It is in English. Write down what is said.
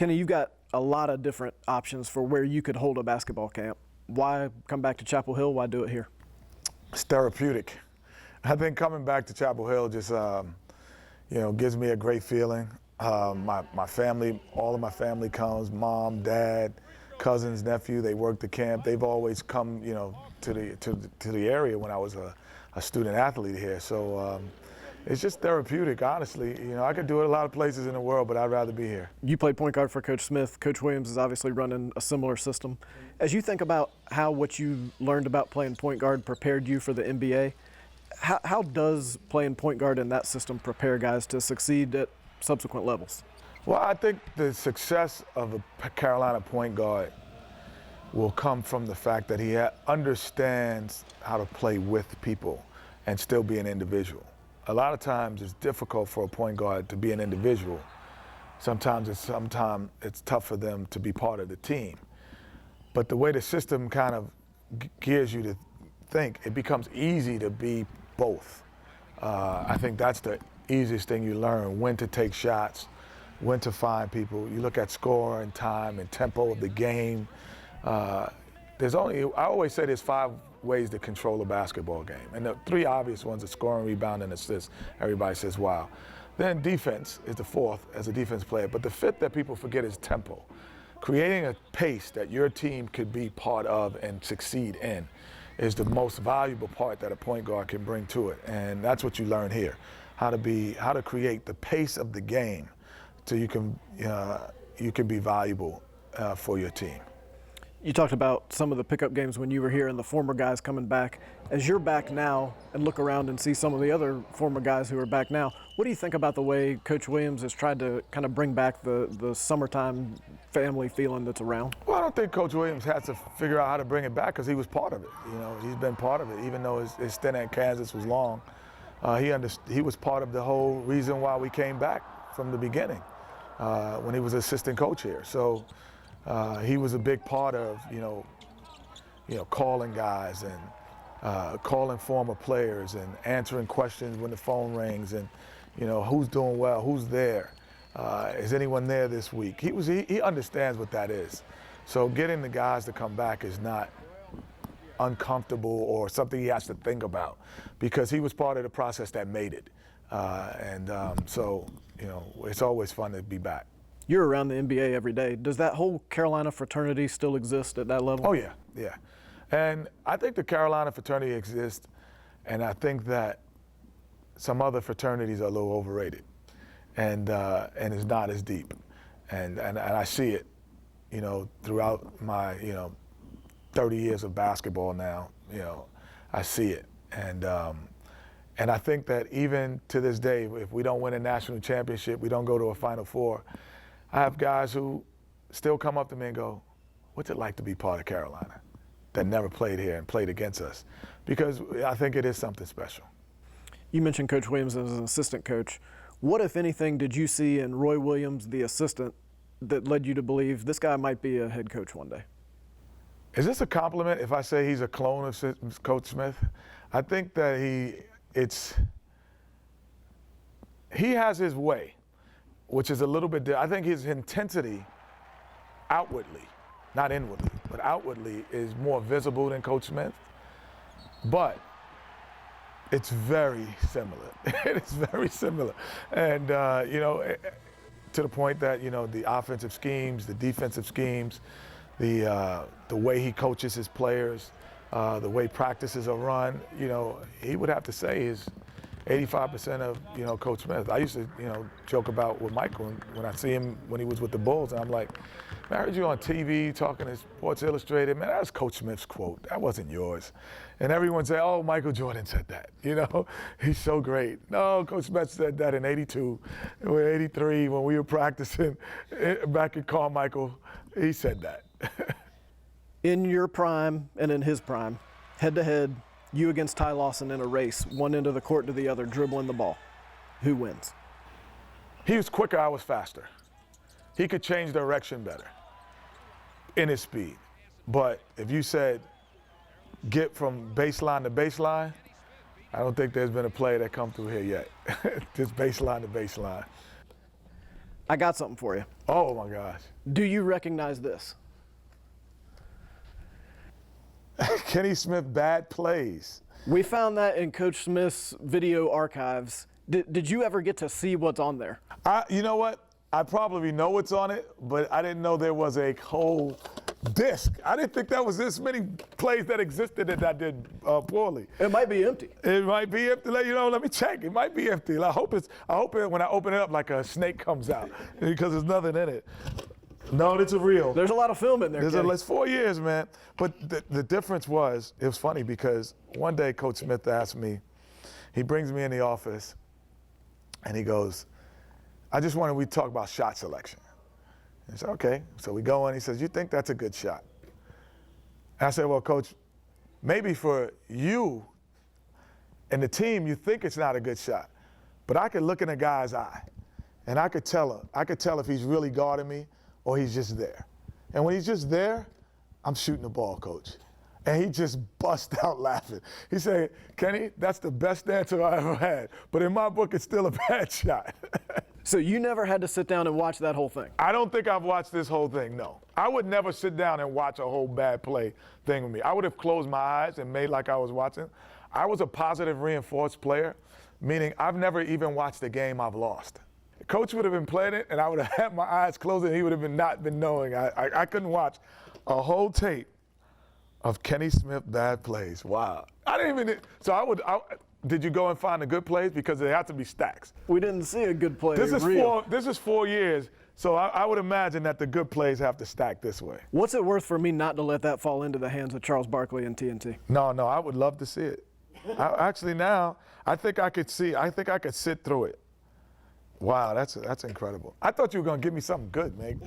Kenny, you've got a lot of different options for where you could hold a basketball camp. Why come back to Chapel Hill? Why do it here? It's therapeutic. I think coming back to Chapel Hill just, gives me a great feeling. My family, all of my family comes, mom, dad, cousins, nephew, they work the camp. They've always come, to the area when I was a student athlete here. So it's just therapeutic, honestly. I could do it a lot of places in the world, but I'd rather be here. You played point guard for Coach Smith. Coach Williams is obviously running a similar system. As you think about how what you learned about playing point guard prepared you for the NBA, how does playing point guard in that system prepare guys to succeed at subsequent levels? Well, I think the success of a Carolina point guard will come from the fact that he understands how to play with people and still be an individual. A lot of times it's difficult for a point guard to be an individual. Sometimes it's tough for them to be part of the team. But the way the system kind of gears you to think, it becomes easy to be both. I think that's the easiest thing you learn, when to take shots, when to find people. You look at score and time and tempo of the game. I always say there's 5 ways to control a basketball game. And the 3 obvious ones are scoring, rebound, and assist. Everybody says, wow. Then defense is the 4th as a defense player. But the 5th that people forget is tempo. Creating a pace that your team could be part of and succeed in is the most valuable part that a point guard can bring to it. And that's what you learn here, how to create the pace of the game so you can be valuable for your team. You talked about some of the pickup games when you were here and the former guys coming back. As you're back now and look around and see some of the other former guys who are back now, what do you think about the way Coach Williams has tried to kind of bring back the summertime family feeling that's around? Well, I don't think Coach Williams has to figure out how to bring it back because he was part of it. He's been part of it, even though his stint at Kansas was long. He was part of the whole reason why we came back from the beginning when he was assistant coach here. So. He was a big part of, calling guys and calling former players and answering questions when the phone rings and, who's doing well, who's there, is anyone there this week? He understands what that is. So getting the guys to come back is not uncomfortable or something he has to think about because he was part of the process that made it. So it's always fun to be back. You're around the NBA every day. Does that whole Carolina fraternity still exist at that level? Oh, yeah. And I think the Carolina fraternity exists, and I think that some other fraternities are a little overrated and it's not as deep. And I see it, throughout my, 30 years of basketball now, I see it. And I think that even to this day, if we don't win a national championship, we don't go to a Final Four, I have guys who still come up to me and go, what's it like to be part of Carolina that never played here and played against us? Because I think it is something special. You mentioned Coach Williams as an assistant coach. What, if anything, did you see in Roy Williams, the assistant, that led you to believe this guy might be a head coach one day? Is this a compliment if I say he's a clone of Coach Smith? I think that he has his way, which is a little bit different. I think his intensity outwardly, not inwardly, but outwardly is more visible than Coach Smith. But it's very similar. It's very similar. And, to the point that, the offensive schemes, the defensive schemes, the way he coaches his players, the way practices are run, he would have to say is 85% of, Coach Smith. I used to, joke about with Michael when I see him when he was with the Bulls, and I'm like, man, I heard you on TV talking to Sports Illustrated. Man, that's Coach Smith's quote. That wasn't yours. And everyone say, oh, Michael Jordan said that. He's so great. No, Coach Smith said that in 82, or 83 when we were practicing back at Carmichael. He said that. In your prime and in his prime, head-to-head, you against Ty Lawson in a race, one end of the court to the other, dribbling the ball. Who wins? He was quicker, I was faster. He could change direction better in his speed. But if you said get from baseline to baseline, I don't think there's been a play that come through here yet. Just baseline to baseline. I got something for you. Oh my gosh. Do you recognize this? Kenny Smith bad plays. We found that in Coach Smith's video archives. Did you ever get to see what's on there? You know what? I probably know what's on it, but I didn't know there was a whole disc. I didn't think that was this many plays that existed that I did poorly. It might be empty. It might be empty. Let me check. It might be empty. I hope it when I open it up like a snake comes out because there's nothing in it. No, it's a real. There's a lot of film in there. It's 4 years, man. But the difference was, it was funny because one day Coach Smith asked me, he brings me in the office and he goes, I just wanted we talk about shot selection. I said, okay. So we go in, he says, you think that's a good shot? And I said, well, Coach, maybe for you and the team, you think it's not a good shot. But I could look in a guy's eye and I could tell if he's really guarding me or he's just there. And when he's just there, I'm shooting the ball, Coach. And he just bust out laughing. He said, Kenny, that's the best answer I ever had. But in my book, it's still a bad shot. So you never had to sit down and watch that whole thing? I don't think I've watched this whole thing, no. I would never sit down and watch a whole bad play thing with me. I would have closed my eyes and made like I was watching. I was a positive reinforced player, meaning I've never even watched a game I've lost. Coach would have been playing it, and I would have had my eyes closed, and he would have not been knowing. I couldn't watch a whole tape of Kenny Smith bad plays. Wow. I didn't even. So did you go and find the good plays because they have to be stacks? We didn't see a good play. This is 4 years, so I would imagine that the good plays have to stack this way. What's it worth for me not to let that fall into the hands of Charles Barkley and TNT? No, I would love to see it. Now, I think I could sit through it. Wow, that's incredible. I thought you were going to give me something good, Meg.